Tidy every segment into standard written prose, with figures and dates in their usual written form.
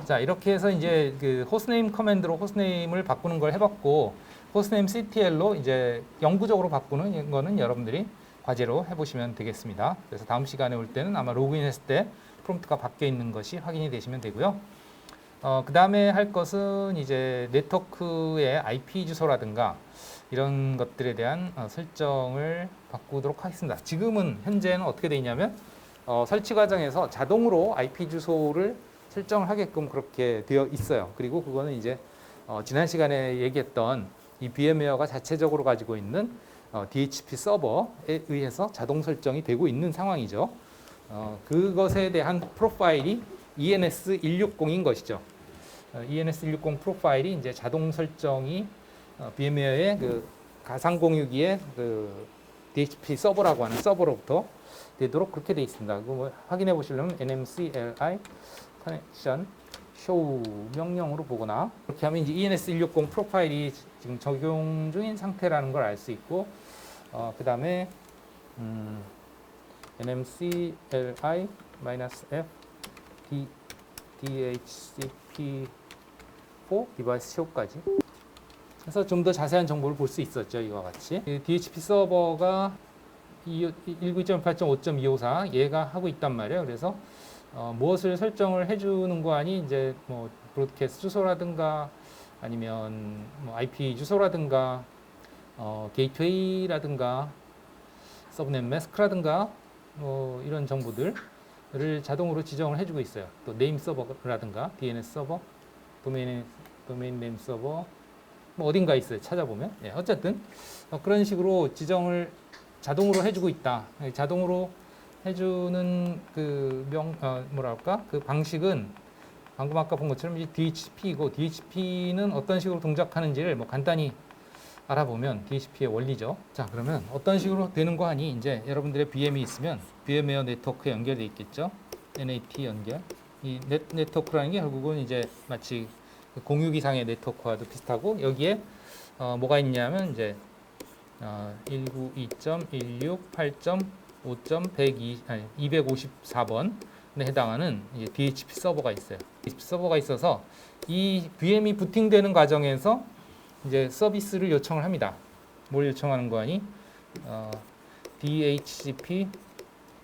자, 이렇게 해서 이제 그 호스트네임 커맨드로 호스트네임을 바꾸는 걸 해봤고, 호스트네임 ctl로 이제 영구적으로 바꾸는 거는 여러분들이 과제로 해보시면 되겠습니다. 그래서 다음 시간에 올 때는 아마 로그인했을 때 프롬프트가 바뀌어 있는 것이 확인이 되시면 되고요. 그 다음에 할 것은 이제 네트워크의 IP 주소라든가 이런 것들에 대한 설정을 바꾸도록 하겠습니다. 지금은 현재는 어떻게 되어 있냐면 설치 과정에서 자동으로 IP 주소를 설정을 하게끔 그렇게 되어 있어요. 그리고 그거는 이제 지난 시간에 얘기했던 이 VM웨어가 자체적으로 가지고 있는 DHCP 서버에 의해서 자동 설정이 되고 있는 상황이죠. 그것에 대한 프로파일이 ENS160인 것이죠. ENS160 프로파일이 이제 자동 설정이 VM웨어의 그 가상 공유기의 그 DHCP 서버라고 하는 서버로부터 되도록 그렇게 되어 있습니다. 그거 확인해 보시려면 nmcli connection show 명령으로 보거나 그렇게 하면 이제 ENS160 프로파일이 지금 적용 중인 상태라는 걸 알 수 있고 그 다음에 nmcli-f dhcp4 디바이스 쇼까지 그래서 좀 더 자세한 정보를 볼 수 있었죠. 이와 같이 DHCP 서버가 192.8.5.254 얘가 하고 있단 말이에요. 그래서 무엇을 설정을 해주는 거 아니 이제 뭐 브로드캐스트 주소라든가 아니면 뭐 IP 주소라든가 게이트웨이라든가 서브넷 마스크라든가 뭐 이런 정보들을 자동으로 지정을 해주고 있어요. 또 네임 서버라든가 DNS 서버, 도메인 네임 서버 뭐 어딘가 있어요. 찾아보면 어쨌든 그런 식으로 지정을 자동으로 해주고 있다. 자동으로 해주는 그 뭐랄까 그 방식은 방금 아까 본 것처럼 이제 DHCP이고 DHCP는 어떤 식으로 동작하는지를 뭐 간단히 알아보면 DHCP의 원리죠. 자, 그러면 어떤 식으로 되는 거 하니 이제 여러분들의 VM이 있으면 VM웨어 네트워크에 연결돼 있겠죠. NAT 연결. 이 네트워크라는 게 결국은 이제 마치 공유기상의 네트워크와도 비슷하고 여기에 뭐가 있냐면 이제 192.168.5.254번에 해당하는 이제 DHCP 서버가 있어요. DHCP 서버가 있어서 이 VM이 부팅되는 과정에서 이제 서비스를 요청을 합니다. 뭘 요청하는 거 아니? DHCP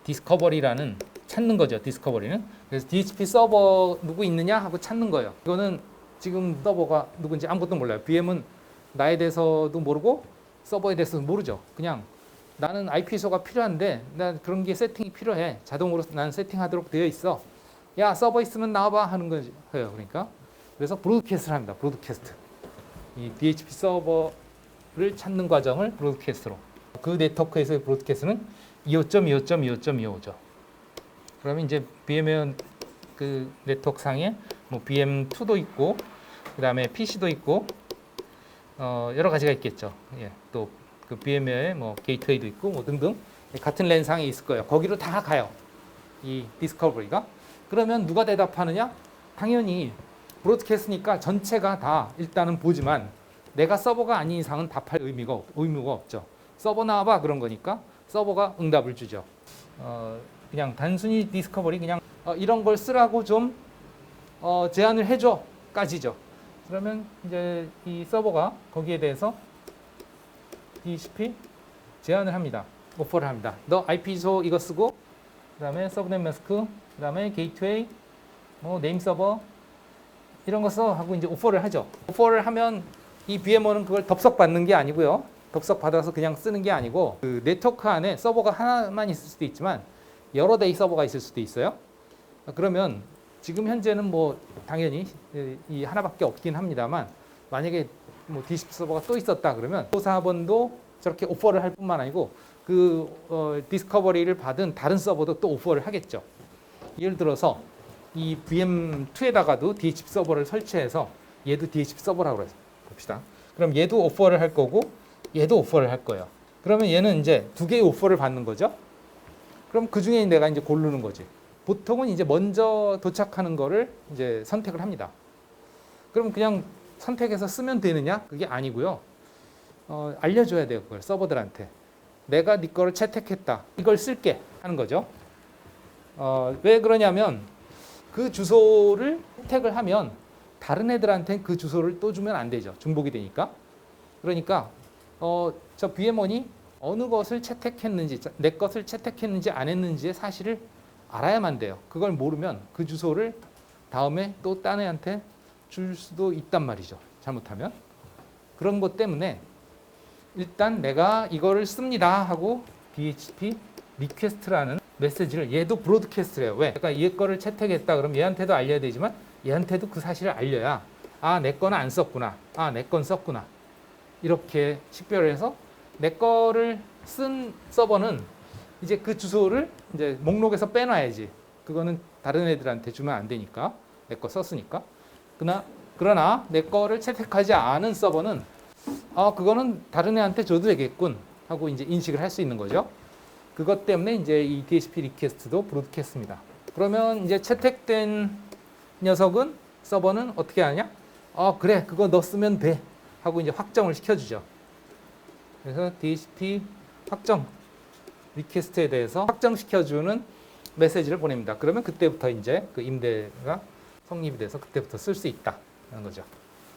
디스커버리라는 찾는 거죠. 디스커버리는. 그래서 DHCP 서버 누구 있느냐 하고 찾는 거예요. 이거는 지금 서버가 누군지 아무것도 몰라요. VM은 나에 대해서도 모르고 서버에 대해서도 모르죠. 그냥 나는 IP 주소가 필요한데 난 그런 게 세팅이 필요해. 자동으로 나는 세팅하도록 되어 있어. 야, 서버 있으면 나와봐 하는 거예요. 그러니까 그래서 브로드캐스트를 합니다. 브로드캐스트. 이 DHCP 서버를 찾는 과정을 브로드캐스트로. 그 네트워크에서의 브로드캐스트는 25.25.25.25죠. 그러면 이제 VM웨어 그 네트워크 상에 뭐 VM2도 있고 그 다음에 PC도 있고 여러 가지가 있겠죠. 예, 또 그 VM웨어에 뭐 게이트웨이도 있고 뭐 등등 같은 랜 상에 있을 거예요. 거기로 다 가요. 이 디스커버리가. 그러면 누가 대답하느냐? 당연히 브로드캐스트니까 전체가 다 일단은 보지만 내가 서버가 아닌 이상은 답할 의미가 없죠. 서버 나와봐 그런 거니까 서버가 응답을 주죠. 그냥 단순히 디스커버리 그냥 이런 걸 쓰라고 좀 제안을 해줘까지죠. 그러면 이제 이 서버가 거기에 대해서 DHCP 제안을 합니다. 오퍼를 합니다. 너 IP 주소 이거 쓰고 그다음에 서브넷 마스크 그다음에 게이트웨이 뭐 네임 서버 이런 거 써 하고 이제 오퍼를 하죠. 오퍼를 하면 이 VM워는 그걸 덥석 받는 게 아니고요. 덥석 받아서 그냥 쓰는 게 아니고 그 네트워크 안에 서버가 하나만 있을 수도 있지만 여러 대의 서버가 있을 수도 있어요. 그러면 지금 현재는 뭐 당연히 이 하나밖에 없긴 합니다만 만약에 뭐 DHCP 서버가 또 있었다 그러면 또 4번도 저렇게 오퍼를 할 뿐만 아니고 그 디스커버리를 받은 다른 서버도 또 오퍼를 하겠죠. 예를 들어서 이 VM2에다가도 DHCP 서버를 설치해서 얘도 DHCP 서버라고 해서 봅시다. 그럼 얘도 오퍼를 할 거고 얘도 오퍼를 할 거예요. 그러면 얘는 이제 두 개의 오퍼를 받는 거죠. 그럼 그 중에 내가 이제 고르는 거지. 보통은 이제 먼저 도착하는 거를 이제 선택을 합니다. 그럼 그냥 선택해서 쓰면 되느냐? 그게 아니고요. 알려줘야 돼요. 그걸 서버들한테. 내가 네 거를 채택했다. 이걸 쓸게 하는 거죠. 왜 그러냐면 그 주소를 채택을 하면 다른 애들한테는 그 주소를 또 주면 안 되죠. 중복이 되니까. 그러니까 저 VM원이 어느 것을 채택했는지, 내 것을 채택했는지 안 했는지의 사실을 알아야만 돼요. 그걸 모르면 그 주소를 다음에 또 딴 애한테 줄 수도 있단 말이죠. 잘못하면. 그런 것 때문에 일단 내가 이거를 씁니다 하고 PHP 리퀘스트라는 메시지를, 얘도 브로드캐스트래요. 왜? 그러니까 얘 거를 채택했다 그럼 얘한테도 알려야 되지만 얘한테도 그 사실을 알려야 내 거는 안 썼구나. 내 건 썼구나. 이렇게 식별해서 내 거를 쓴 서버는 이제 그 주소를 이제 목록에서 빼놔야지. 그거는 다른 애들한테 주면 안 되니까. 내 거 썼으니까. 그러나 내 거를 채택하지 않은 서버는 그거는 다른 애한테 줘도 되겠군 하고 이제 인식을 할 수 있는 거죠. 그것 때문에 이제 이 DHCP 리퀘스트도 브로드캐스트입니다. 그러면 이제 채택된 녀석은 서버는 어떻게 하냐? 그래, 그거 너 쓰면 돼 하고 이제 확정을 시켜주죠. 그래서 DHCP 확정 리퀘스트에 대해서 확정시켜주는 메시지를 보냅니다. 그러면 그때부터 이제 그 임대가 성립이 돼서 그때부터 쓸 수 있다 하는 거죠.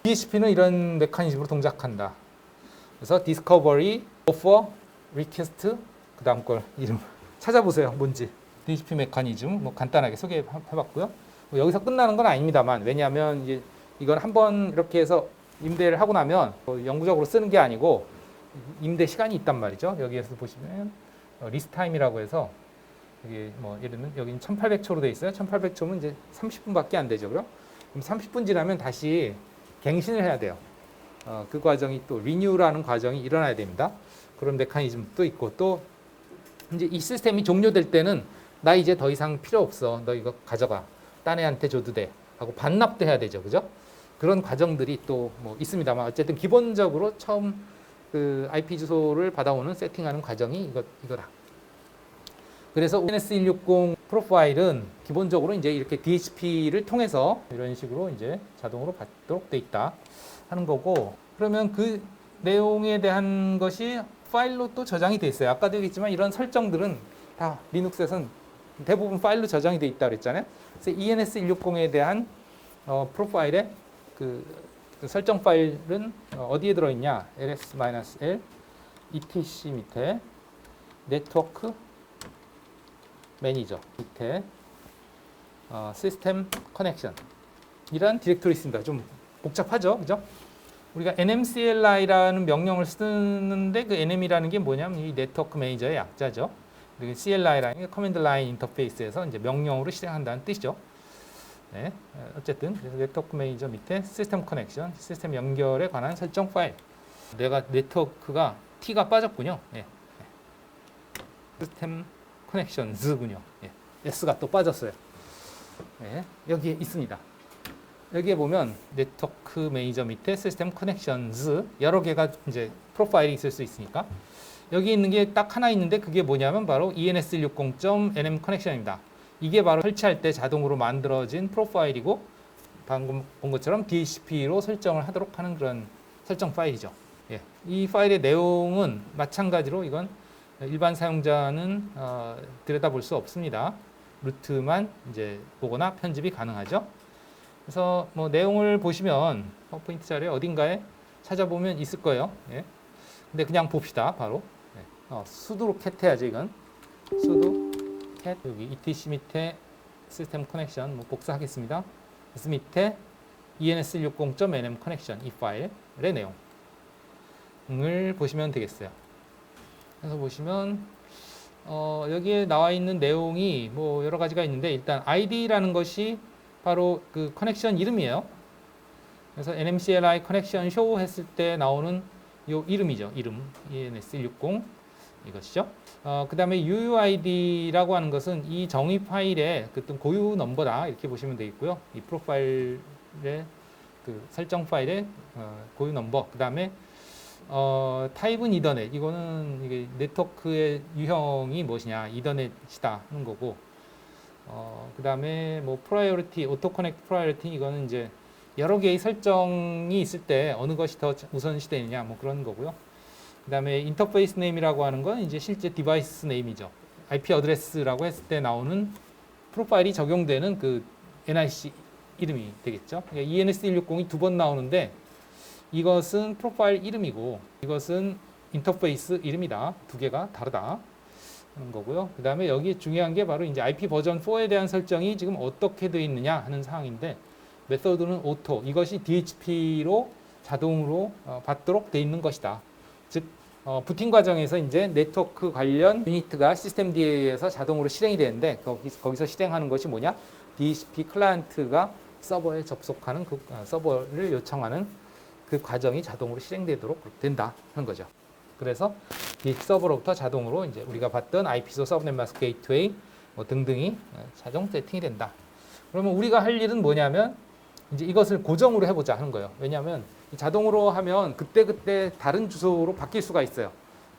DHCP는 이런 메커니즘으로 동작한다. 그래서 Discovery, Offer, Request, 그 다음 걸 이름 찾아보세요. 뭔지. DHCP 메커니즘 뭐 간단하게 소개해봤고요. 뭐 여기서 끝나는 건 아닙니다만, 왜냐하면 이제 이건 한번 이렇게 해서 임대를 하고 나면 영구적으로 쓰는 게 아니고 임대 시간이 있단 말이죠. 여기에서 보시면 리스트 타임이라고 해서 여기 뭐 예를 들면 여기는 1800초로 돼 있어요. 1800초면 이제 30분밖에 안 되죠. 그럼 30분 지나면 다시 갱신을 해야 돼요. 그 과정이 또 리뉴라는 과정이 일어나야 됩니다. 그런 메커니즘도 있고, 또 이제 이 시스템이 종료될 때는 나 이제 더 이상 필요 없어. 너 이거 가져가. 딴 애한테 줘도 돼. 하고 반납도 해야 되죠. 그죠? 그런 과정들이 또 뭐 있습니다만 어쨌든 기본적으로 처음 그 IP 주소를 받아오는 세팅하는 과정이 이거다. 그래서 NS160 프로파일은 기본적으로 이제 이렇게 DHCP를 통해서 이런 식으로 이제 자동으로 받도록 돼 있다 하는 거고, 그러면 그 내용에 대한 것이 파일로 또 저장이 돼 있어요. 아까도 얘기했지만 이런 설정들은 다 리눅스에서는 대부분 파일로 저장이 돼 있다 그랬잖아요. 그래서 ENS160에 대한 프로파일의 그 설정 파일은 어디에 들어있냐? ls-l etc 밑에 네트워크 매니저 밑에 시스템 커넥션 이란 디렉토리 있습니다. 좀 복잡하죠, 그죠? 우리가 nmcli라는 명령을 쓰는데 그 nm이라는 게 뭐냐면 이 네트워크 매니저의 약자죠. 그리고 CLI라는 게 커맨드 라인 인터페이스에서 이제 명령으로 실행한다는 뜻이죠. 네, 어쨌든 그래서 네트워크 매니저 밑에 시스템 커넥션, 시스템 연결에 관한 설정 파일. 내가 네트워크가 T가 빠졌군요. 네. 시스템 커넥션즈군요. 네. S가 또 빠졌어요. 네, 여기에 있습니다. 여기에 보면 네트워크 매니저 밑에 시스템 커넥션즈 여러 개가 이제 프로파일이 있을 수 있으니까 여기 있는 게 딱 하나 있는데 그게 뭐냐면 바로 ENS160.nm 커넥션입니다. 이게 바로 설치할 때 자동으로 만들어진 프로파일이고 방금 본 것처럼 DHCP로 설정을 하도록 하는 그런 설정 파일이죠. 예. 이 파일의 내용은 마찬가지로 이건 일반 사용자는 들여다볼 수 없습니다. 루트만 이제 보거나 편집이 가능하죠. 그래서 뭐 내용을 보시면 파워포인트 자료에 어딘가에 찾아보면 있을 거예요. 예. 근데 그냥 봅시다. 바로 sudo cat 해야죠. 이건 sudo cat 여기 etc 밑에 시스템 커넥션 뭐 복사하겠습니다. 그래서 밑에 ens60.nm 커넥션 이 파일의 내용을 보시면 되겠어요. 그래서 보시면 여기에 나와 있는 내용이 뭐 여러 가지가 있는데 일단 id라는 것이 바로 그 커넥션 이름이에요. 그래서 nmcli 커넥션 쇼 했을 때 나오는 요 이름이죠. 이름 ens160 이것이죠. 그 다음에 UUID라고 하는 것은 이 정의 파일의 어떤 고유 넘버다 이렇게 보시면 되겠고요. 이 프로파일의 그 설정 파일의 고유 넘버. 그 다음에 타입은 이더넷. 이거는 이게 네트워크의 유형이 무엇이냐 이더넷이다 하는 거고. 그 다음에 뭐 프라이어리티, 오토 커넥트 프라이어리티 이거는 이제 여러 개의 설정이 있을 때 어느 것이 더 우선시되느냐 뭐 그런 거고요. 그 다음에 인터페이스 네임이라고 하는 건 이제 실제 디바이스 네임이죠. IP 어드레스라고 했을 때 나오는 프로파일이 적용되는 그 NIC 이름이 되겠죠. ENS160이 두 번 나오는데 이것은 프로파일 이름이고 이것은 인터페이스 이름이다. 두 개가 다르다. 하는 거고요. 그 다음에 여기 중요한 게 바로 이제 IP 버전 4에 대한 설정이 지금 어떻게 되어 있느냐 하는 사항인데 메서드는 오토 이것이 DHP로 자동으로 받도록 되어 있는 것이다. 즉 부팅 과정에서 이제 네트워크 관련 유니트가 시스템D에서 자동으로 실행이 되는데 거기서 실행하는 것이 뭐냐? DHCP 클라이언트가 서버에 접속하는 그 서버를 요청하는 그 과정이 자동으로 실행되도록 된다 하는 거죠. 그래서 DHCP 서버로부터 자동으로 이제 우리가 봤던 IP 서브넷 마스크 게이트웨이 뭐 등등이 자동 세팅이 된다. 그러면 우리가 할 일은 뭐냐면 이제 이것을 고정으로 해보자 하는 거예요. 왜냐하면 자동으로 하면 그때그때 다른 주소로 바뀔 수가 있어요.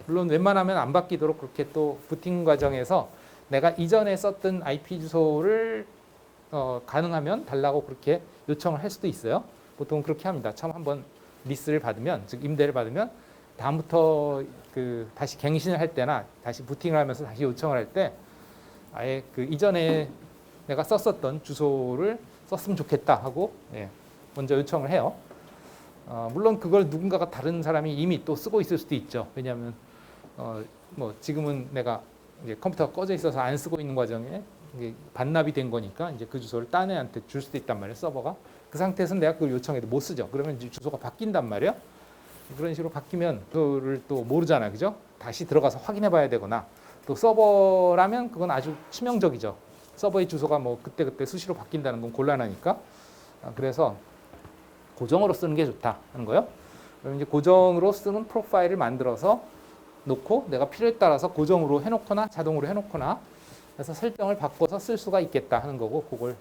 물론 웬만하면 안 바뀌도록 그렇게 또 부팅 과정에서 내가 이전에 썼던 IP 주소를 가능하면 달라고 그렇게 요청을 할 수도 있어요. 보통 그렇게 합니다. 처음 한번 리스를 받으면, 즉 임대를 받으면 다음부터 그 다시 갱신을 할 때나 다시 부팅을 하면서 다시 요청을 할 때 아예 그 이전에 내가 썼었던 주소를 썼으면 좋겠다 하고 먼저 요청을 해요. 물론 그걸 누군가가 다른 사람이 이미 또 쓰고 있을 수도 있죠. 왜냐하면 뭐 지금은 내가 이제 컴퓨터가 꺼져 있어서 안 쓰고 있는 과정에 이게 반납이 된 거니까 이제 그 주소를 딴 애한테 줄 수도 있단 말이에요. 서버가 그 상태에서는 내가 그걸 요청해도 못 쓰죠. 그러면 이제 주소가 바뀐단 말이에요. 그런 식으로 바뀌면 그거를 또 모르잖아요, 그죠? 다시 들어가서 확인해봐야 되거나 또 서버라면 그건 아주 치명적이죠. 서버의 주소가 뭐 그때 수시로 바뀐다는 건 곤란하니까. 그래서 고정으로 쓰는 게 좋다 하는 거예요. 그럼 이제 고정으로 쓰는 프로파일을 만들어서 놓고 내가 필요에 따라서 고정으로 해놓거나 자동으로 해놓거나 해서 설정을 바꿔서 쓸 수가 있겠다 하는 거고 그걸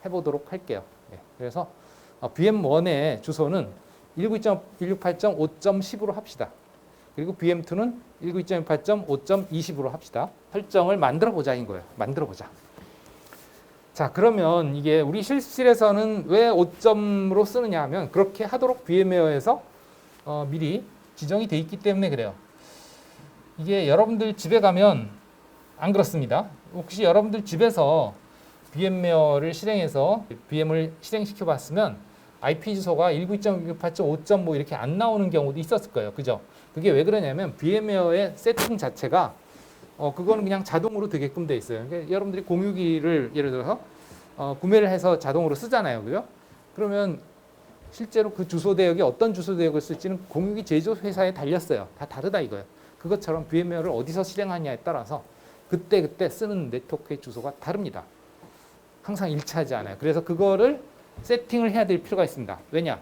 해보도록 할게요. 그래서 VM1의 주소는 192.168.5.10으로 합시다. 그리고 VM2는 192.168.5.20으로 합시다. 설정을 만들어 보자인 거예요. 만들어 보자. 자, 그러면 이게 우리 실습실에서는 왜 5점으로 쓰느냐 하면 그렇게 하도록 VMware에서 미리 지정이 돼 있기 때문에 그래요. 이게 여러분들 집에 가면 안 그렇습니다. 혹시 여러분들 집에서 VMware를 실행해서 VM을 실행시켜 봤으면 IP 주소가 192.168.5. 뭐 이렇게 안 나오는 경우도 있었을 거예요. 그죠? 그게 왜 그러냐면 VMware의 세팅 자체가 그거는 그냥 자동으로 되게끔 돼 있어요. 그러니까 여러분들이 공유기를 예를 들어서 구매를 해서 자동으로 쓰잖아요. 그죠? 그러면 실제로 그 주소 대역이 어떤 주소 대역을 쓸지는 공유기 제조 회사에 달렸어요. 다 다르다 이거예요. 그것처럼 VMware를 어디서 실행하냐에 따라서 그때 쓰는 네트워크의 주소가 다릅니다. 항상 일치하지 않아요. 그래서 그거를 세팅을 해야 될 필요가 있습니다. 왜냐?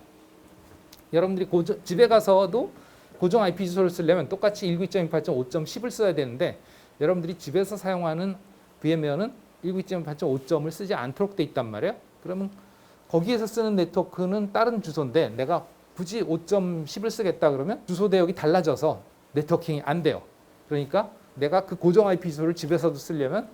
여러분들이 집에 가서도 고정 IP 주소를 쓰려면 똑같이 192.168.5.10을 써야 되는데 여러분들이 집에서 사용하는 VMware는 192.168.5.을 쓰지 않도록 돼 있단 말이에요. 그러면 거기에서 쓰는 네트워크는 다른 주소인데 내가 굳이 5.10을 쓰겠다 그러면 주소 대역이 달라져서 네트워킹이 안 돼요. 그러니까 내가 그 고정 IP 주소를 집에서도 쓰려면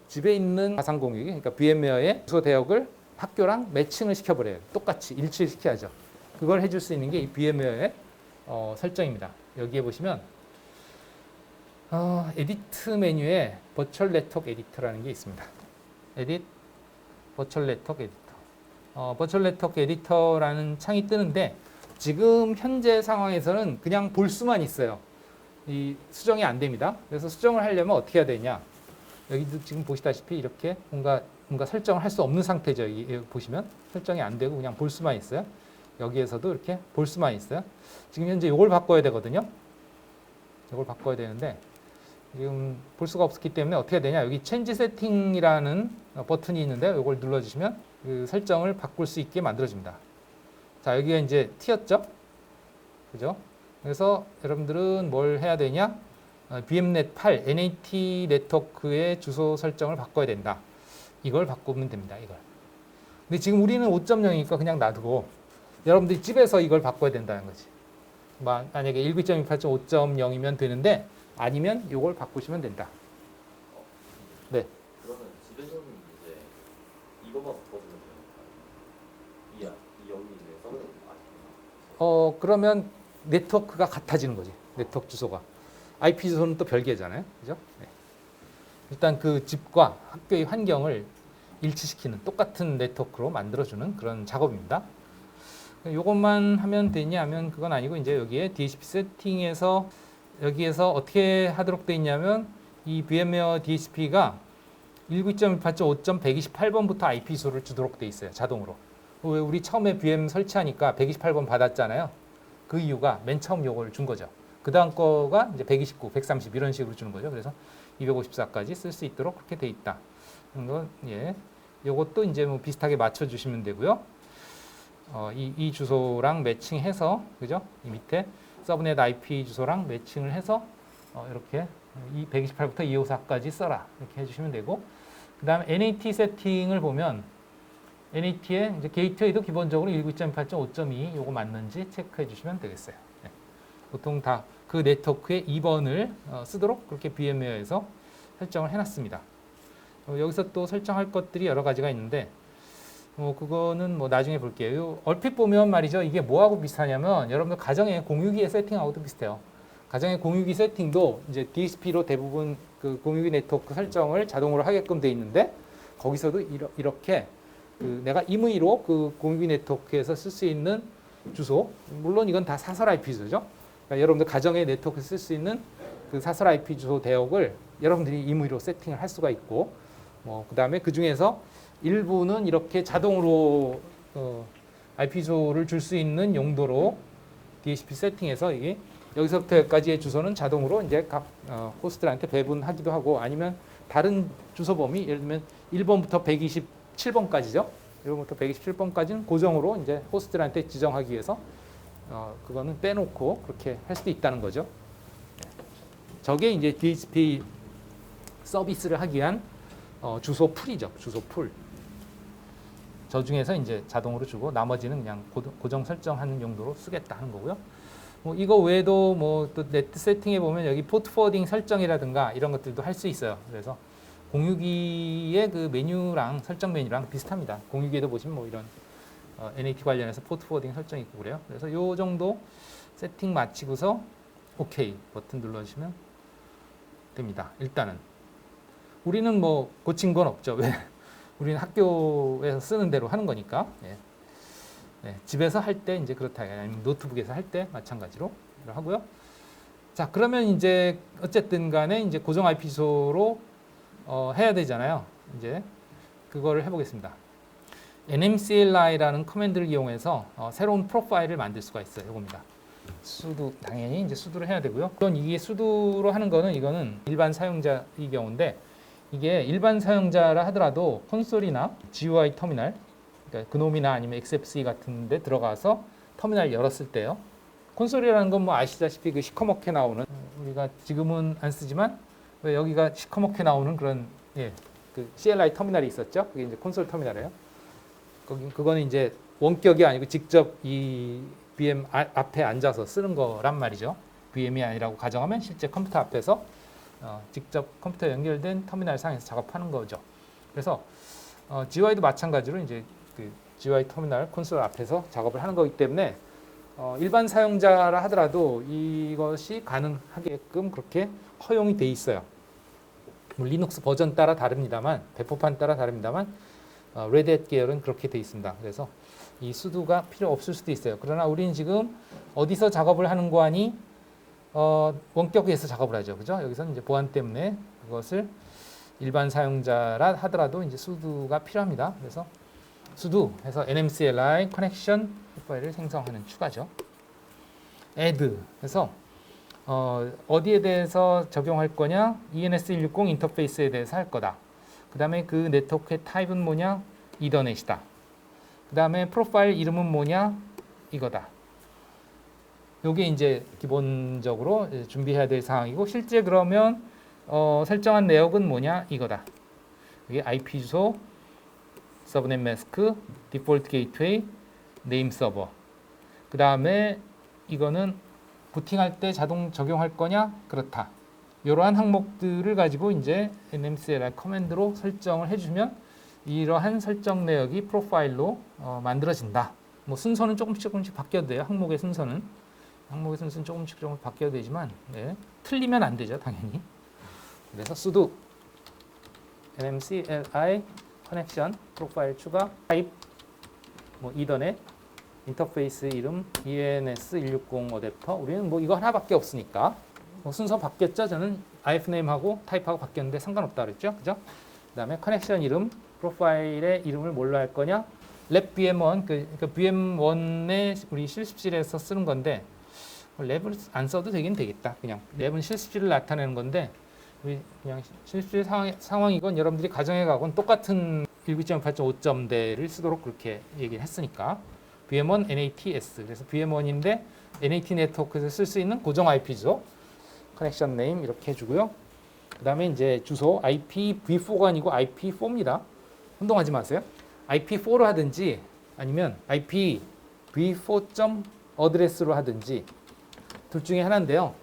집에 있는 가상 공유기, 그러니까 VMware의 주소 대역을 학교랑 매칭을 시켜버려요. 똑같이 일치를 시켜야죠. 그걸 해줄 수 있는 게 이 VMware의 설정입니다. 여기에 보시면 에디트 메뉴에 버추얼 네트워크 에디터라는 게 있습니다. 에디트 버추얼 네트워크 에디터. 버추얼 네트워크 에디터라는 창이 뜨는데 지금 현재 상황에서는 그냥 볼 수만 있어요. 이 수정이 안 됩니다. 그래서 수정을 하려면 어떻게 해야 되냐? 여기도 지금 보시다시피 이렇게 뭔가 설정을 할 수 없는 상태죠. 여기 보시면 설정이 안 되고 그냥 볼 수만 있어요. 여기에서도 이렇게 볼 수만 있어요. 지금 현재 이걸 바꿔야 되거든요. 이걸 바꿔야 되는데 지금 볼 수가 없기 때문에 어떻게 해야 되냐? 여기 체인지 세팅이라는 버튼이 있는데 이걸 눌러주시면 그 설정을 바꿀 수 있게 만들어집니다. 자, 여기가 이제 T였죠? 그죠? 그래서 여러분들은 뭘 해야 되냐? VMnet 8 NAT 네트워크의 주소 설정을 바꿔야 된다. 이걸 바꾸면 됩니다. 이걸. 근데 지금 우리는 5.0이니까 그냥 놔두고 여러분들이 집에서 이걸 바꿔야 된다는 거지. 만약에 192.168.5.0이면 되는데 아니면 이걸 바꾸시면 된다. 네. 그러면 집에서는 이제 이것만 바꿔주면 되는 거예요? 여기 있는 서버는 아니구나. 그러면 네트워크가 같아지는 거지. 네트워크 주소가. IP 주소는 또 별개잖아요. 그죠? 네. 일단 그 집과 학교의 환경을 일치시키는 똑같은 네트워크로 만들어주는 그런 작업입니다. 이것만 하면 되냐 하면 그건 아니고 이제 여기에 DHCP 세팅에서 여기에서 어떻게 하도록 돼 있냐면 이 VMware DHCP가 19.1.5.128번부터 IP 주소를 주도록 돼 있어요. 자동으로. 왜 우리 처음에 VM 설치하니까 128번 받았잖아요. 그 이유가 맨 처음 요걸 준 거죠. 그 다음 거가 이제 129, 130 이런 식으로 주는 거죠. 그래서 254까지 쓸 수 있도록 그렇게 돼 있다. 이건 예, 요것도 이제 뭐 비슷하게 맞춰 주시면 되고요. 이 주소랑 매칭해서 그죠? 이 밑에 서브넷 IP 주소랑 매칭을 해서 이렇게 이 128부터 254까지 써라 이렇게 해주시면 되고, 그 다음에 NAT 세팅을 보면 NAT의 이제 게이트웨이도 기본적으로 19.8.5.2 요거 맞는지 체크해 주시면 되겠어요. 네. 보통 다 그 네트워크의 2번을 쓰도록 그렇게 VMware에서 설정을 해놨습니다. 여기서 또 설정할 것들이 여러 가지가 있는데 그거는 뭐 나중에 볼게요. 얼핏 보면 말이죠. 이게 뭐하고 비슷하냐면 여러분들 가정의 공유기의 세팅하고도 비슷해요. 가정의 공유기 세팅도 이제 DHCP로 대부분 그 공유기 네트워크 설정을 자동으로 하게끔 돼 있는데 거기서도 이렇게 그 내가 임의로 그 공유기 네트워크에서 쓸 수 있는 주소, 물론 이건 다 사설 IP 주소죠. 그러니까 여러분들 가정의 네트워크에 쓸 수 있는 그 사설 IP 주소 대역을 여러분들이 임의로 세팅을 할 수가 있고, 그 다음에 그 중에서 일부는 이렇게 자동으로 IP 주소를 줄 수 있는 용도로 DHCP 세팅해서 이게 여기서부터 여기까지의 주소는 자동으로 이제 각 호스트들한테 배분하기도 하고, 아니면 다른 주소 범위, 예를 들면 1번부터 127번까지죠. 1번부터 127번까지는 고정으로 이제 호스트들한테 지정하기 위해서 그거는 빼놓고 그렇게 할 수도 있다는 거죠. 저게 이제 DHCP 서비스를 하기 위한 주소 풀이죠. 주소 풀. 저 중에서 이제 자동으로 주고 나머지는 그냥 고정 설정하는 용도로 쓰겠다 하는 거고요. 뭐 이거 외에도 뭐 또 네트 세팅에 보면 여기 포트 포워딩 설정이라든가 이런 것들도 할 수 있어요. 그래서 공유기의 그 메뉴랑 설정 메뉴랑 비슷합니다. 공유기에도 보시면 뭐 이런 NAT 관련해서 포트 포워딩 설정이 있고 그래요. 그래서 요 정도 세팅 마치고서 OK 버튼 눌러주시면 됩니다. 일단은 우리는 뭐 고친 건 없죠. 왜? 우리는 학교에서 쓰는 대로 하는 거니까. 예. 네, 집에서 할 때 이제 그렇다. 아니면 노트북에서 할 때 마찬가지로 하고요. 자, 그러면 이제 어쨌든 간에 이제 고정 IP 주소로 해야 되잖아요. 이제 그거를 해보겠습니다. nmcli라는 커맨드를 이용해서 새로운 프로파일을 만들 수가 있어요. 이겁니다. 수도 당연히 이제 수도를 해야 되고요. 물론 이게 수도로 하는 거는 이거는 일반 사용자의 경우인데, 이게 일반 사용자라 하더라도 콘솔이나 GUI 터미널, 그러니까 그놈이나 아니면 XFCE 같은 데 들어가서 터미널 열었을 때요. 콘솔이라는 건 뭐 아시다시피 그 시커멓게 나오는, 우리가 지금은 안 쓰지만 왜 여기가 시커멓게 나오는 그런 그 CLI 터미널이 있었죠. 그게 이제 콘솔 터미널이에요. 그거는 이제 원격이 아니고 직접 이 VM 앞에 앉아서 쓰는 거란 말이죠. VM이 아니라고 가정하면 실제 컴퓨터 앞에서 직접 컴퓨터 연결된 터미널 상에서 작업하는 거죠. 그래서 GUI도 마찬가지로 이제 그 GUI 터미널 콘솔 앞에서 작업을 하는 거기 때문에 일반 사용자라 하더라도 이것이 가능하게끔 그렇게 허용이 돼 있어요. 뭐 리눅스 버전 따라 다릅니다만, 배포판 따라 다릅니다만, 레드햇 계열은 그렇게 돼 있습니다. 그래서 이 수도가 필요 없을 수도 있어요. 그러나 우리는 지금 어디서 작업을 하는 거 하니 원격에서 작업을 하죠. 그죠? 여기서는 이제 보안 때문에 그것을 일반 사용자라 하더라도 이제 수도가 필요합니다. 그래서 수도 해서 nmcli 커넥션 파일을 생성하는 추가죠. add 해서 어디에 대해서 적용할 거냐? ENS160 인터페이스에 대해서 할 거다. 그 다음에 그 네트워크의 타입은 뭐냐? 이더넷이다. 그 다음에 프로파일 이름은 뭐냐? 이거다. 요게 이제 기본적으로 준비해야 될 사항이고, 실제 그러면 설정한 내역은 뭐냐? 이거다. 이게 IP 주소, 서브넷 마스크, 디폴트 게이트웨이, 네임 서버. 그 다음에 이거는 부팅할 때 자동 적용할 거냐? 그렇다. 이러한 항목들을 가지고 이제 nmcli 커맨드로 설정을 해주면 이러한 설정 내역이 프로파일로 만들어진다. 뭐 순서는 조금씩 바뀌어도 돼요. 항목의 순서는 조금씩 바뀌어도 되지만 틀리면 안 되죠, 당연히. 그래서 sudo nmcli 커넥션 프로파일 추가 타입 뭐 이더넷 인터페이스 이름 ENS160 어댑터 우리는 뭐 이거 하나밖에 없으니까 뭐 순서 바뀌었죠. 저는 ifname하고 타입하고 바뀌었는데 상관없다 그랬죠. 그죠? 그다음에 커넥션 이름 프로파일의 이름을 뭘로 할 거냐? 랩 VM1 그러니까 VM1에 우리 실습실에서 쓰는 건데 랩을 안 써도 되긴 되겠다. 그냥 랩은 실습실을 나타내는 건데 우리 그냥 실습실 상황이건 여러분들이 가정에 가건 똑같은 19.8.5점대를 쓰도록 그렇게 얘기를 했으니까 VM1 NATS 그래서 VM1인데 NAT 네트워크에서 쓸 수 있는 고정 IP 주소 커넥션 네임 이렇게 해주고요. 그 다음에 이제 주소 IPv4가 아니고 IP4입니다. 혼동하지 마세요. IP4로 하든지 아니면 IPv4 어드레스로 하든지 둘 중에 하나인데요.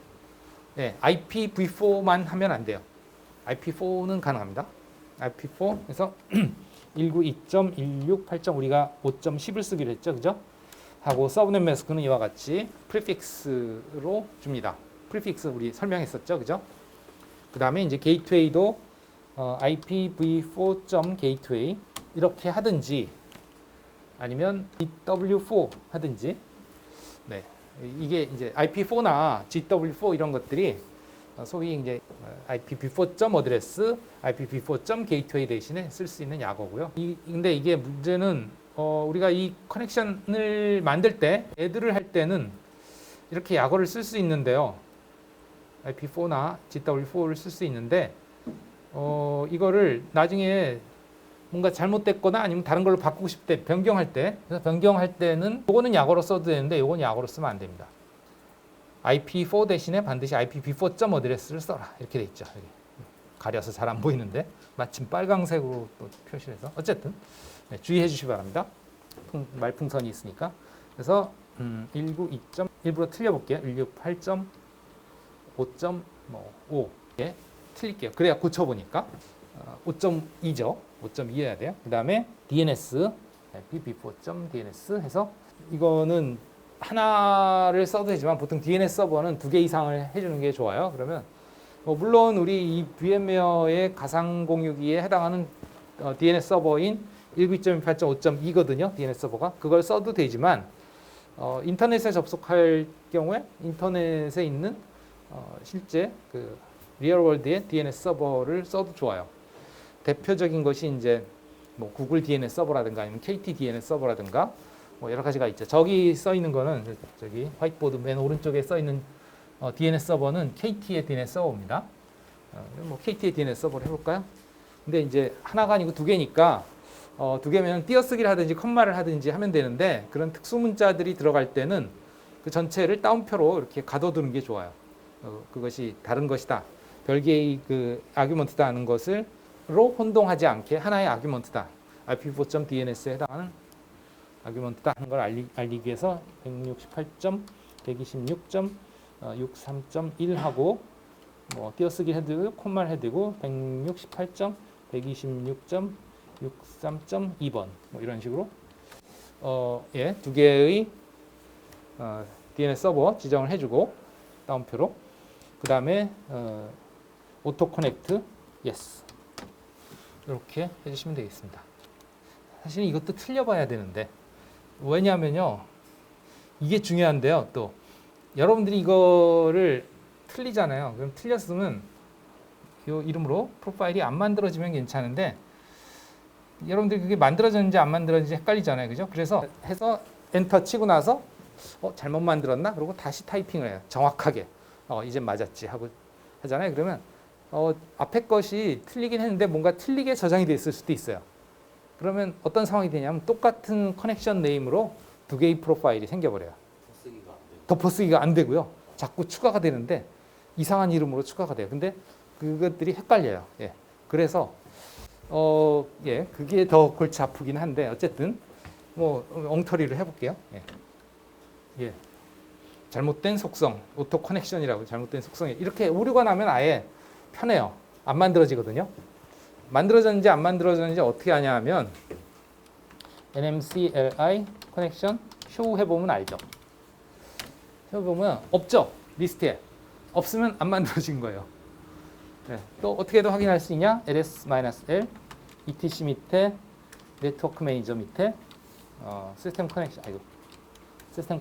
네, IPv4만 하면 안 돼요. IP4는 가능합니다. IP4 그래서 192.168. 우리가 5.10을 쓰기로 했죠. 그죠? 하고 서브넷 매스크는 이와 같이 프리픽스로 줍니다. 프리픽스 우리 설명했었죠. 그죠? 그 다음에 이제 게이트웨이도 IPv4 gateway 이렇게 하든지 아니면 GW4 하든지 네. 이게 이제 IP4나 GW4 이런 것들이 소위 이제 IPv4 어드레스, IPv4 게이트웨이 대신에 쓸 수 있는 약어고요. 근데 이게 문제는 우리가 이 커넥션을 만들 때, 애들을 할 때는 이렇게 약어를 쓸 수 있는데요. IP4나 GW4를 쓸 수 있는데 이거를 나중에 뭔가 잘못됐거나 아니면 다른 걸로 바꾸고 싶을 때 변경할 때 그래서 변경할 때는 요거는 약어로 써도 되는데 요건 약어로 쓰면 안 됩니다. IP4 대신에 반드시 IPv4 어드레스를 써라 이렇게 돼 있죠. 여기. 가려서 잘 안 보이는데 마침 빨강색으로 또 표시를 해서 어쨌든 네, 주의해 주시기 바랍니다. 말풍선이 있으니까 그래서 192. 일부러 틀려볼게요. 168.5.5에 틀릴게요. 그래야 고쳐보니까 5.2죠. 5.2해야 돼요. 그 다음에 DNS, IPv4.DNS 해서 이거는 하나를 써도 되지만 보통 DNS 서버는 2개 이상을 해주는 게 좋아요. 그러면 물론 우리 이 VMware의 가상 공유기에 해당하는 DNS 서버인 192.8.5.2거든요. DNS 서버가 그걸 써도 되지만 인터넷에 접속할 경우에 인터넷에 있는 실제 그 리얼월드의 DNS 서버를 써도 좋아요. 대표적인 것이 이제 뭐 구글 DNS 서버라든가 아니면 KT DNS 서버라든가 뭐 여러 가지가 있죠. 저기 써 있는 거는 저기 화이트보드 맨 오른쪽에 써 있는 DNS 서버는 KT의 DNS 서버입니다. 뭐 KT의 DNS 서버를 해볼까요? 근데 이제 하나가 아니고 2개니까 2개면 띄어쓰기를 하든지 컴마를 하든지 하면 되는데 그런 특수 문자들이 들어갈 때는 그 전체를 따옴표로 이렇게 가둬두는 게 좋아요. 그것이 다른 것이다. 별개의 그 아규먼트다 하는 것을 로 혼동하지 않게 하나의 아규먼트다. IPv4.DNS에 해당하는 아규먼트다 하는 걸 알리기 위해서 168.126.63.1 하고 뭐 띄어쓰기 해두고 콤마를 해두고 168.126.63.2번 뭐 이런 식으로 예, 2개의 DNS 서버 지정을 해주고 다운표로 그 다음에 오토 커넥트 예스 이렇게 해주시면 되겠습니다. 사실 이것도 틀려봐야 되는데 왜냐하면요 이게 중요한데요. 또 여러분들이 이거를 틀리잖아요. 그럼 틀렸으면 이 이름으로 프로파일이 안 만들어지면 괜찮은데 여러분들이 그게 만들어졌는지 안 만들어졌는지 헷갈리잖아요. 그죠? 그래서 해서 엔터 치고 나서 잘못 만들었나? 그러고 다시 타이핑을 해요. 정확하게 이제 맞았지 하고 하잖아요. 그러면 앞에 것이 틀리긴 했는데 뭔가 틀리게 저장이 됐을 수도 있어요. 그러면 어떤 상황이 되냐면 똑같은 커넥션 네임으로 2개의 프로파일이 생겨버려요. 덮어쓰기가 안 되고요. 자꾸 추가가 되는데 이상한 이름으로 추가가 돼요. 근데 그것들이 헷갈려요. 예. 그래서 예, 그게 더 골치 아프긴 한데 어쨌든 뭐 엉터리를 해볼게요. 예. 예. 잘못된 속성, 오토 커넥션이라고 잘못된 속성이 이렇게 오류가 나면 아예 편해요. 안 만들어지거든요. 만들어졌는지 안 만들어졌는지 어떻게 하냐 하면 NMCLI 커넥션 쇼 해보면 알죠. 해보면 없죠. 리스트에. 없으면 안 만들어진 거예요. 네. 또 어떻게든 확인할 수 있냐? ls-l etc 밑에 네트워크 매니저 밑에 시스템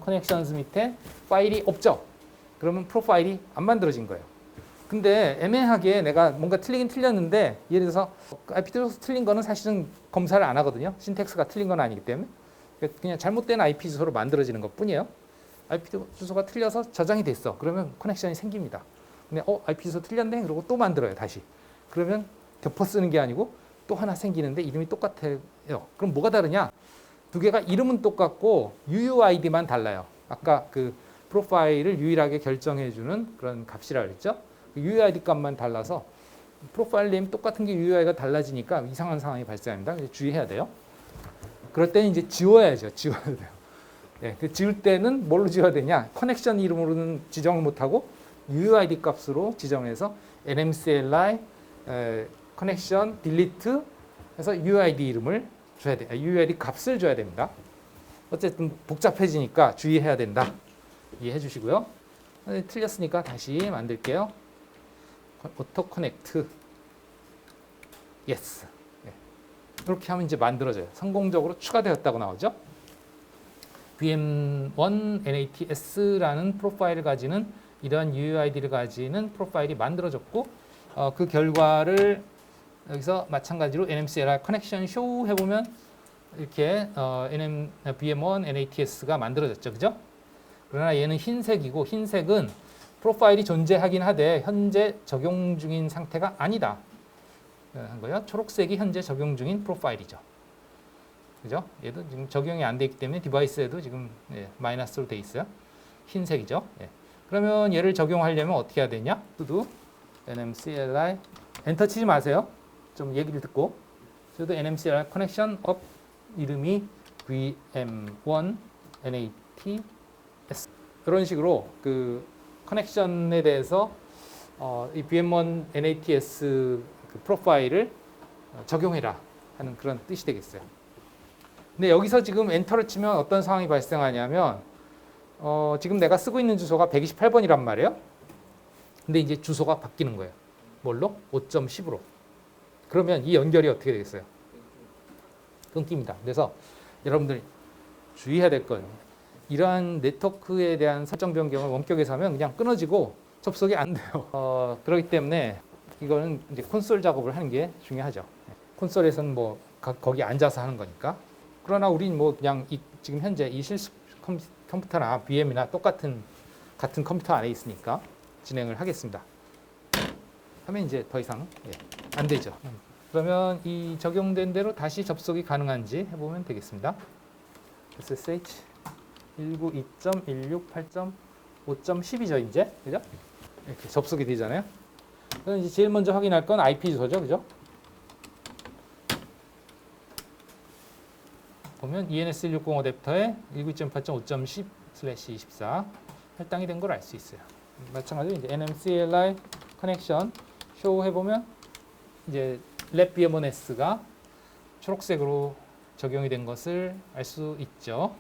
커넥션즈 밑에 파일이 없죠. 그러면 프로파일이 안 만들어진 거예요. 근데 애매하게 내가 뭔가 틀리긴 틀렸는데 예를 들어서 IP 주소 틀린 거는 사실은 검사를 안 하거든요. 신텍스가 틀린 건 아니기 때문에 그냥 잘못된 IP 주소로 만들어지는 것뿐이에요. IP 주소가 틀려서 저장이 됐어. 그러면 커넥션이 생깁니다. 근데 IP 주소 틀렸네. 그러고 또 만들어요. 다시. 그러면 덮어 쓰는 게 아니고 또 하나 생기는데 이름이 똑같아요. 그럼 뭐가 다르냐? 두 개가 이름은 똑같고 UUID만 달라요. 아까 그 프로파일을 유일하게 결정해주는 그런 값이라 그랬죠. 그 UUID 값만 달라서 프로파일 네임 똑같은 게 UUID가 달라지니까 이상한 상황이 발생합니다. 그래서 주의해야 돼요. 그럴 때는 이제 지워야죠. 지워야 돼요. 네, 그 지울 때는 뭘로 지워야 되냐? 커넥션 이름으로는 지정을 못하고 UUID 값으로 지정해서 NMCLI 커넥션 딜리트 해서 UUID 이름을 줘야 돼. UUID 값을 줘야 됩니다. 어쨌든 복잡해지니까 주의해야 된다. 이해해 주시고요. 틀렸으니까 다시 만들게요. 오토 커넥트 예스. 이렇게 하면 이제 만들어져요. 성공적으로 추가되었다고 나오죠. VM1 NATS라는 프로파일을 가지는 이러한 UUID를 가지는 프로파일이 만들어졌고 그 결과를 여기서 마찬가지로 NMCLI 커넥션 쇼 해보면 이렇게 VM1 NATS가 만들어졌죠. 그죠? 그러나 얘는 흰색이고 흰색은 프로파일이 존재하긴 하되 현재 적용 중인 상태가 아니다. 한 거예요. 초록색이 현재 적용 중인 프로파일이죠. 그죠? 얘도 지금 적용이 안 돼 있기 때문에 디바이스에도 지금 마이너스로 돼 있어요. 흰색이죠. 그러면 얘를 적용하려면 어떻게 해야 되냐? sudo nmcli 엔터 치지 마세요. 좀 얘기를 듣고 sudo nmcli connection of 이름이 VM1 NATS 그런 식으로 그 커넥션에 대해서 이 VM1 NATS 그 프로파일을 적용해라 하는 그런 뜻이 되겠어요. 근데 여기서 지금 엔터를 치면 어떤 상황이 발생하냐면 지금 내가 쓰고 있는 주소가 128번이란 말이에요. 근데 이제 주소가 바뀌는 거예요. 뭘로? 5.10으로. 그러면 이 연결이 어떻게 되겠어요? 끊깁니다. 그래서 여러분들 주의해야 될 거예요. 이러한 네트워크에 대한 설정 변경을 원격에서 하면 그냥 끊어지고 접속이 안 돼요. 그렇기 때문에 이거는 이제 콘솔 작업을 하는 게 중요하죠. 콘솔에서는 뭐 거기 앉아서 하는 거니까. 그러나 우린 뭐 그냥 지금 현재 이 실습 컴퓨터나 VM이나 같은 컴퓨터 안에 있으니까 진행을 하겠습니다. 하면 이제 더 이상 안 되죠. 그러면 이 적용된 대로 다시 접속이 가능한지 해보면 되겠습니다. SSH 192.168.5.10이죠 이제 그죠? 이렇게 접속이 되잖아요. 그럼 이제 제일 먼저 확인할 건 IP 주소죠, 그죠? 보면 ENS160 어댑터에 192.8.5.10/24 할당이 된 걸 알 수 있어요. 마찬가지로 이제 NMCLI 커넥션 쇼 해보면 이제 랩 VM1S가 초록색으로 적용이 된 것을 알 수 있죠.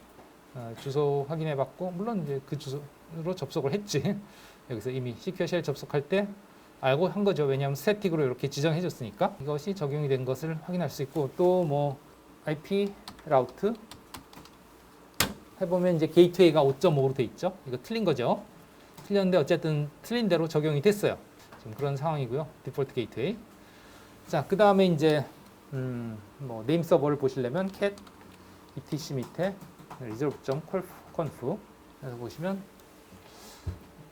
주소 확인해봤고 물론 이제 그 주소로 접속을 했지. 여기서 이미 시큐어 쉘 접속할 때 알고 한 거죠. 왜냐하면 스태틱으로 이렇게 지정해줬으니까 이것이 적용이 된 것을 확인할 수 있고 또 뭐 IP 라우트 해보면 이제 게이트웨이가 5.5로 돼 있죠. 이거 틀린 거죠. 틀렸는데 어쨌든 틀린 대로 적용이 됐어요. 지금 그런 상황이고요. 디폴트 게이트웨이. 자, 그 다음에 이제 뭐 네임 서버를 보시려면 cat etc 밑에 resolve.conf 해서 보시면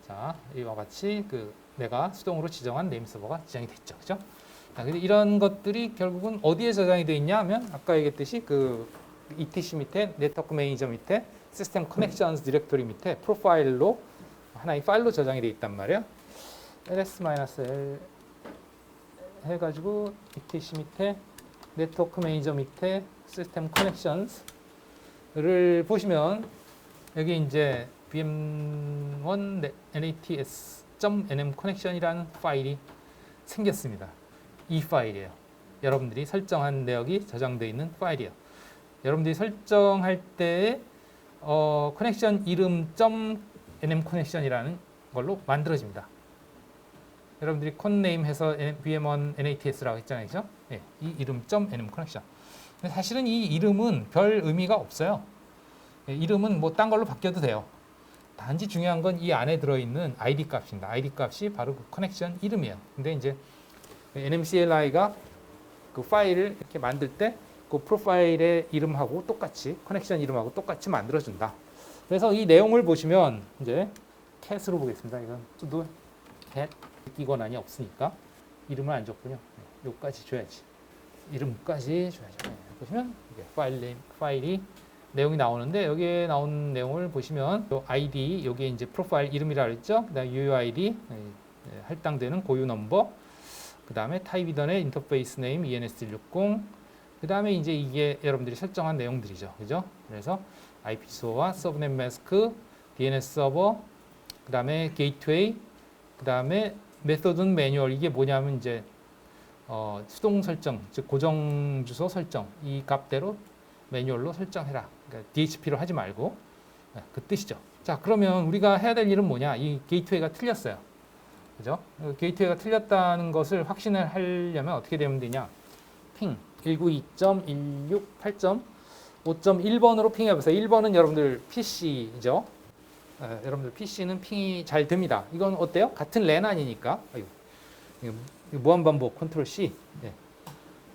자 이와 같이 그 내가 수동으로 지정한 네임 서버가 지정이 됐죠, 그죠? 자, 근데 이런 것들이 결국은 어디에 저장이 되어 있냐 하면 아까 얘기했듯이 그 etc 밑에 네트워크 매니저 밑에 시스템 커넥션스 디렉토리 밑에 프로파일로 하나의 파일로 저장이 되어 있단 말이에요. ls-l 해가지고 etc 밑에 네트워크 매니저 밑에 시스템 커넥션스를 보시면 여기 이제 VM1 nats.nm 커넥션이라는 파일이 생겼습니다. 이 파일이에요. 여러분들이 설정한 내역이 저장되어 있는 파일이에요. 여러분들이 설정할 때 커넥션 이름 .nm 커넥션이라는 걸로 만들어집니다. 여러분들이 conName 해서 VM1 NATS라고 했잖아요. 그죠? 예, 이 이름 .nm 커넥션. 근데 사실은 이 이름은 별 의미가 없어요. 예, 이름은 뭐 딴 걸로 바뀌어도 돼요. 단지 중요한 건 이 안에 들어있는 ID 값입니다. ID 값이 바로 그 커넥션 이름이에요. 근데 이제 NMCLI가 그 파일을 이렇게 만들 때 그 프로파일의 이름하고 똑같이 커넥션 이름하고 똑같이 만들어준다. 그래서 이 내용을 보시면 이제 cat으로 보겠습니다. 이건 또 cat 기권한이 없으니까 이름을 안 줬군요. 네, 여기까지 줘야지. 이름까지 줘야죠. 네, 보시면 이게 파일이 내용이 나오는데 여기에 나온 내용을 보시면 요 ID 여기에 이제 프로파일 이름이라 그랬죠. 그다음 UUID 할당되는 고유 넘버, 그다음에 타입이던의 인터페이스 네임 ENS160, 그다음에 이제 이게 여러분들이 설정한 내용들이죠. 그죠? 그래서 IP 주소와 서브넷 마스크, DNS 서버, 그다음에 게이트웨이, 그다음에 메소드는 매뉴얼. 이게 뭐냐면 이제 수동 설정, 즉 고정 주소 설정 이 값대로 매뉴얼로 설정해라. 그러니까 DHCP로 하지 말고 그 뜻이죠. 자, 그러면 우리가 해야 될 일은 뭐냐? 이 게이트웨이가 틀렸어요. 그죠? 게이트웨이가 틀렸다는 것을 확신을 하려면 어떻게 되면 되냐? 핑 192.168.5.1번으로 핑해보세요. 1번은 여러분들 PC죠. 여러분들 PC는 핑이 잘 됩니다. 이건 어때요? 같은 랜 아니니까. 무한반복 컨트롤 C. 예.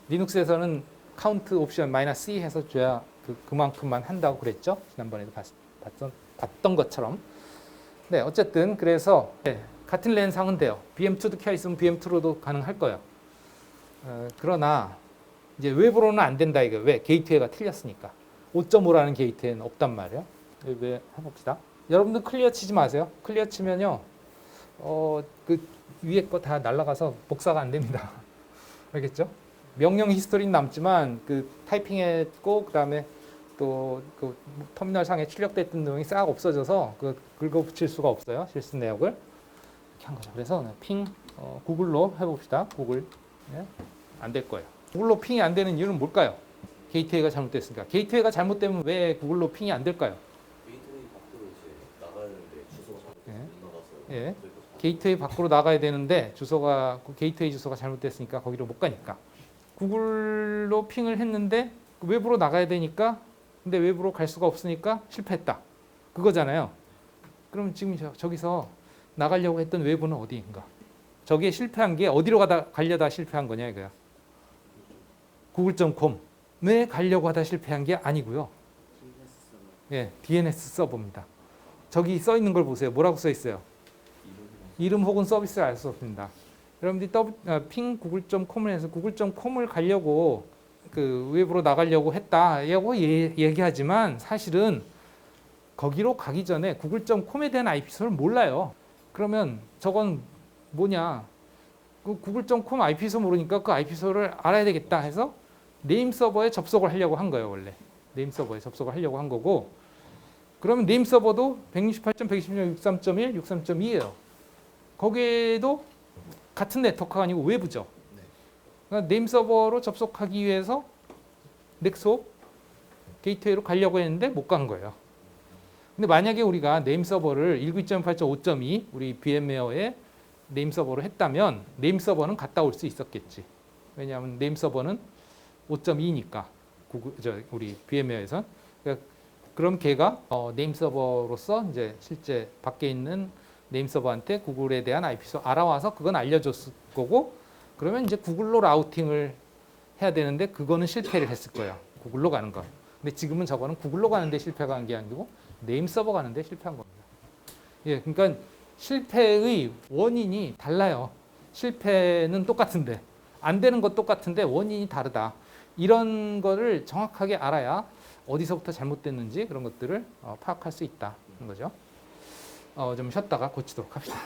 리눅스에서는 카운트 옵션 -C 해서 줘야 그만큼만 한다고 그랬죠. 지난번에도 봤던 것처럼. 네, 어쨌든 그래서 같은 랜 상은 돼요. VM2도 켜 있으면 VM2로도 가능할 거예요. 그러나 이제 외부로는 안 된다 이거. 왜? 게이트웨이가 틀렸으니까. 5.5라는 게이트웨이는 없단 말이에요. 왜 해봅시다. 여러분들 클리어 치지 마세요. 클리어 치면요, 그 위에 거 다 날아가서 복사가 안 됩니다. 알겠죠? 명령 히스토리는 남지만 그 타이핑했고 그다음에 또 그 터미널 상에 출력됐던 내용이 싹 없어져서 그 긁어 붙일 수가 없어요. 실수 내역을 이렇게 한 거죠. 그래서 핑 구글로 해봅시다. 구글 안 될 거예요. 구글로 핑이 안 되는 이유는 뭘까요? 게이트웨이가 잘못됐으니까. 게이트웨이가 잘못되면 왜 구글로 핑이 안 될까요? 게이트웨이 밖으로 이제 나가야 되는데 주소가 잘못 나가서 예. 게이트웨이 밖으로 나가야 되는데 주소가 게이트웨이 주소가 잘못됐으니까 거기로 못 가니까. 구글로 핑을 했는데 외부로 나가야 되니까 근데 외부로 갈 수가 없으니까 실패했다. 그거잖아요. 그럼 지금 저기서 나가려고 했던 외부는 어디인가? 저기에 실패한 게 어디로 가려다 실패한 거냐 이거야. google.com에 가려고 하다 실패한 게 아니고요. 예, DNS 서버입니다. 저기 써 있는 걸 보세요. 뭐라고 써 있어요? 이름 혹은 서비스를 알 수 없습니다. 여러분들이 핑 google.com을 해서 google.com을 가려고 그 웹으로 나가려고 했다라고 얘기하지만 사실은 거기로 가기 전에 google.com에 대한 IP 주소를 몰라요. 그러면 저건 뭐냐? 그 google.com IP 주소 모르니까 그 IP 주소를 알아야 되겠다 해서 네임 서버에 접속을 하려고 한 거예요, 원래. 네임 서버에 접속을 하려고 한 거고. 그러면 네임 서버도 168.126.63.1, 63.2예요. 거기에도 같은 네트워크가 아니고 외부죠. 그러니까 네임 서버로 접속하기 위해서 넥스홉 게이트웨이로 가려고 했는데 못 간 거예요. 근데 만약에 우리가 네임 서버를 192.8.5.2 우리 VM웨어의 네임 서버로 했다면 네임 서버는 갔다 올 수 있었겠지. 왜냐하면 네임 서버는 5.2니까 우리 VM웨어에선. 그러니까 그럼 걔가 네임 서버로서 이제 실제 밖에 있는 네임 서버한테 구글에 대한 IP 주소 알아와서 그건 알려줬을 거고, 그러면 이제 구글로 라우팅을 해야 되는데 그거는 실패를 했을 거예요. 구글로 가는 거. 근데 지금은 저거는 구글로 가는데 실패가 한 게 아니고 네임 서버 가는데 실패한 겁니다. 예, 그러니까 실패의 원인이 달라요. 실패는 똑같은데 안 되는 것 똑같은데 원인이 다르다. 이런 거를 정확하게 알아야 어디서부터 잘못됐는지 그런 것들을 파악할 수 있다는 거죠. 좀 쉬었다가 고치도록 합시다.